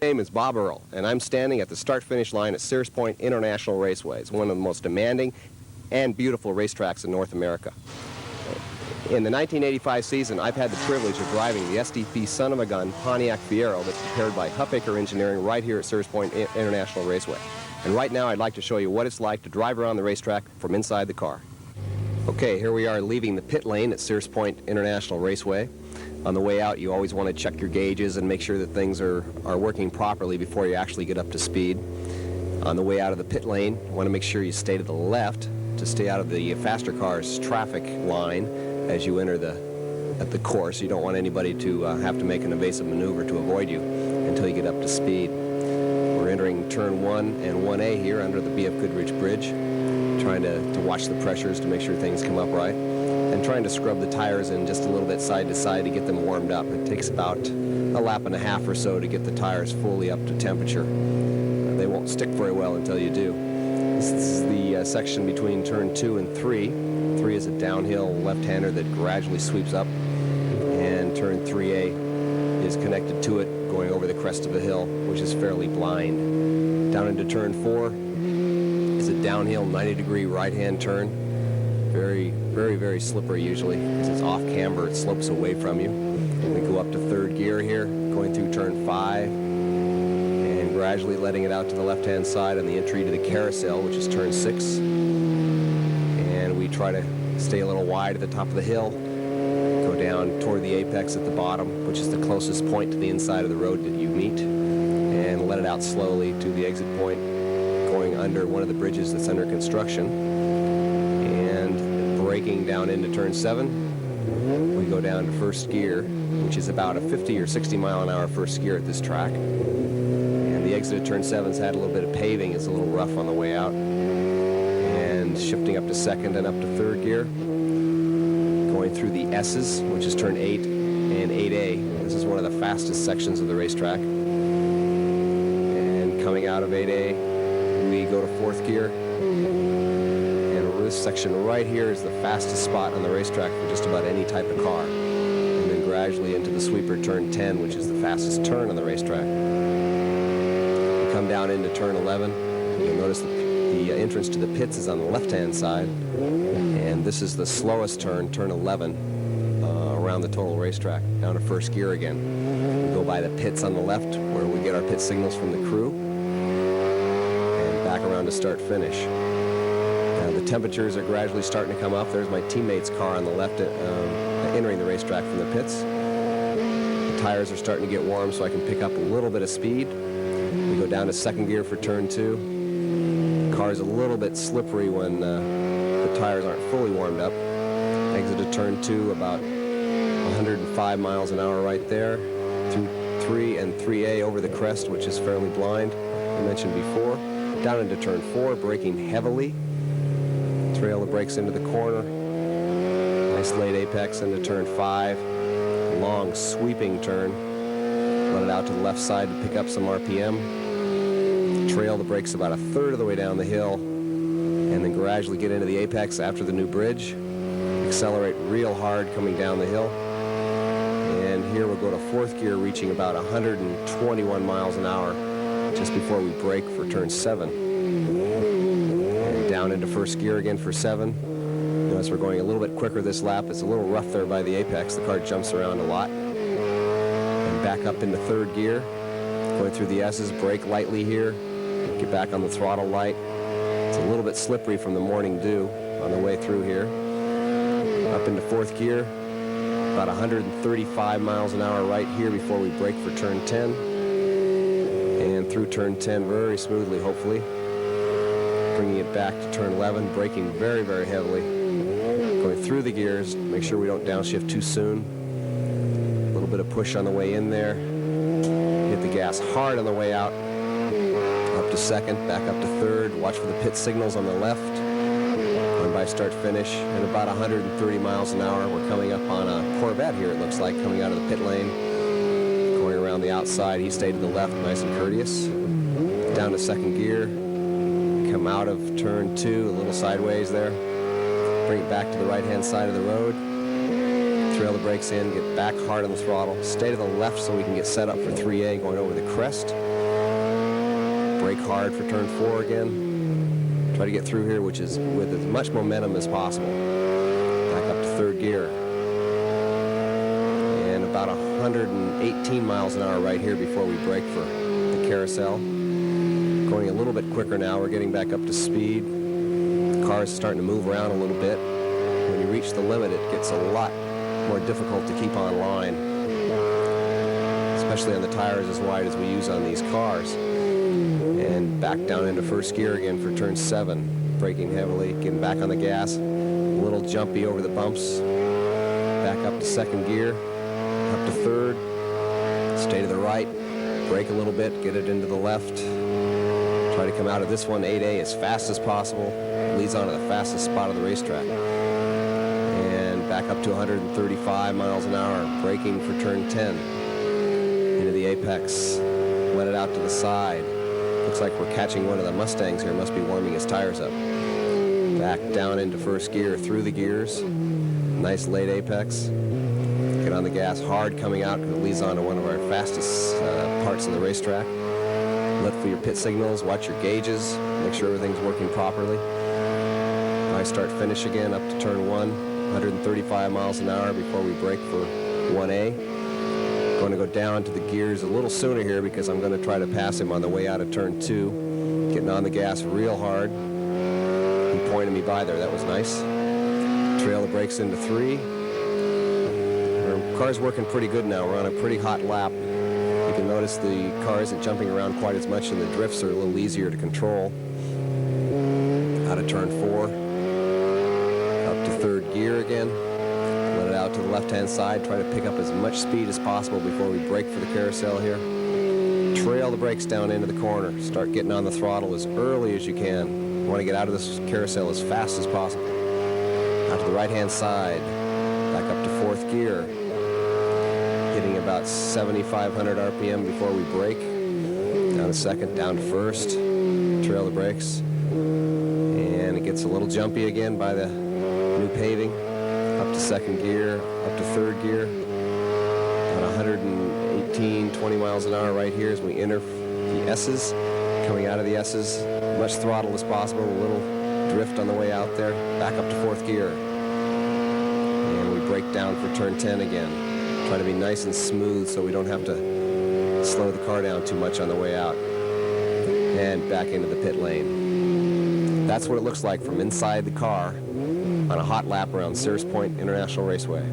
My name is Bob Earl, and I'm standing at the start-finish line at Sears Point International Raceway. It's one of the most demanding and beautiful racetracks in North America. In the 1985 season, I've had the privilege of driving the SDP son-of-a-gun Pontiac Fiero that's prepared by Huffaker Engineering right here at Sears Point International Raceway. And right now, I'd like to show you what it's like to drive around the racetrack from inside the car. Okay, here we are leaving the pit lane at Sears Point International Raceway. On the way out, you always want to check your gauges and make sure that things are working properly before you actually get up to speed. On the way out of the pit lane, you want to make sure you stay to the left to stay out of the faster cars' traffic line as you enter the course. You don't want anybody to have to make an evasive maneuver to avoid you until you get up to speed. We're entering turn 1 and 1A here under the B.F. Goodrich Bridge, trying to watch the pressures to make sure things come up right, and trying to scrub the tires in just a little bit side to side to get them warmed up. It takes about a lap and a half or so to get the tires fully up to temperature. They won't stick very well until you do. This is the section between turn 2 and 3. 3 is a downhill left-hander that gradually sweeps up, and turn 3A is connected to it going over the crest of the hill, which is fairly blind. Down into turn 4 is a downhill 90-degree right-hand turn. Very, very, very slippery usually because it's off camber. It slopes away from you. We go up to third gear here, going through turn 5, and gradually letting it out to the left-hand side on the entry to the carousel, which is turn 6. We try to stay a little wide at the top of the hill, go down toward the apex at the bottom, which is the closest point to the inside of the road that you meet, and let it out slowly to the exit point, going under one of the bridges that's under construction, and braking down into turn 7. We go down to first gear, which is about a 50 or 60 mile an hour first gear at this track, and the exit of turn 7's had a little bit of paving. It's a little rough on the way out. Shifting up to second and up to third gear, going through the S's, which is turn 8 and 8A. This is one of the fastest sections of the racetrack. And coming out of 8A, we go to fourth gear. And this section right here is the fastest spot on the racetrack for just about any type of car. And then gradually into the sweeper turn 10, which is the fastest turn on the racetrack. We come down into turn 11. You'll notice that the entrance to the pits is on the left-hand side, and this is the slowest turn, turn 11, around the total racetrack, down to first gear again. We go by the pits on the left, where we get our pit signals from the crew, and back around to start-finish. The temperatures are gradually starting to come up. There's my teammate's car on the left entering the racetrack from the pits. The tires are starting to get warm, so I can pick up a little bit of speed. We go down to second gear for turn 2. Car's a little bit slippery when the tires aren't fully warmed up. Exit of turn 2 about 105 miles an hour right there, through 3 and 3A over the crest, which is fairly blind, I mentioned before. Down into turn 4, braking heavily. Trail the brakes into the corner. Nice late apex into turn 5. Long sweeping turn. Let it out to the left side to pick up some RPM. Trail the brakes about a third of the way down the hill, and then gradually get into the apex after the new bridge. Accelerate real hard coming down the hill. And here we'll go to fourth gear, reaching about 121 miles an hour just before we brake for turn 7. And down into first gear again for 7. Notice we're going a little bit quicker this lap. It's a little rough there by the apex. The car jumps around a lot. And back up into third gear, going through the S's, brake lightly here. Get back on the throttle light. It's a little bit slippery from the morning dew on the way through here. Up into fourth gear, about 135 miles an hour right here before we brake for turn 10. And through turn 10 very smoothly, hopefully. Bringing it back to turn 11, braking very, very heavily. Going through the gears, make sure we don't downshift too soon. A little bit of push on the way in there. Hit the gas hard on the way out. Up to second, back up to third. Watch for the pit signals on the left. Going by start finish at about 130 miles an hour. We're coming up on a Corvette here, it looks like, coming out of the pit lane. Going around the outside, he stayed to the left, nice and courteous. Down to second gear. Come out of turn 2, a little sideways there. Bring it back to the right-hand side of the road. Trail the brakes in, get back hard on the throttle. Stay to the left so we can get set up for 3A going over the crest. Brake hard for turn 4 again. Try to get through here, which is with as much momentum as possible. Back up to 3rd gear. And about 118 miles an hour right here before we brake for the carousel. Going a little bit quicker now. We're getting back up to speed. The car is starting to move around a little bit. When you reach the limit, it gets a lot more difficult to keep on line, especially on the tires as wide as we use on these cars. And back down into 1st gear again for turn 7. Braking heavily, getting back on the gas. A little jumpy over the bumps. Back up to 2nd gear. Up to 3rd. Stay to the right. Brake a little bit. Get it into the left. Try to come out of this one, 8A, as fast as possible. Leads on to the fastest spot of the racetrack. And back up to 135 miles an hour. Braking for turn 10. Into the apex. Let it out to the side. Looks like we're catching one of the Mustangs here. Must be warming his tires up. Back down into 1st gear through the gears. Nice late apex. Get on the gas hard coming out because it leads on to one of our fastest parts of the racetrack. Look for your pit signals. Watch your gauges. Make sure everything's working properly. I start finish again up to turn 1. 135 miles an hour before we brake for 1A. Going to go down to the gears a little sooner here because I'm going to try to pass him on the way out of turn 2. Getting on the gas real hard. He pointed me by there. That was nice. Trail the brakes into 3. Our car's working pretty good now. We're on a pretty hot lap. You can notice the car isn't jumping around quite as much and the drifts are a little easier to control. Out of turn 4. Up to 3rd gear again. Let it out to the left-hand side. Try to pick up as much speed as possible before we brake for the carousel here. Trail the brakes down into the corner. Start getting on the throttle as early as you can. You want to get out of this carousel as fast as possible. Out to the right-hand side. Back up to 4th gear. Hitting about 7,500 RPM before we brake. Down to 2nd, down to 1st. Trail the brakes. And it gets a little jumpy again by the new paving. Up to 2nd gear, up to 3rd gear. About 118, 20 miles an hour right here as we enter the S's. Coming out of the S's, much throttle as possible, a little drift on the way out there. Back up to 4th gear. And we brake down for turn 10 again. Try to be nice and smooth so we don't have to slow the car down too much on the way out. And back into the pit lane. That's what it looks like from inside the car on a hot lap around Sears Point International Raceway.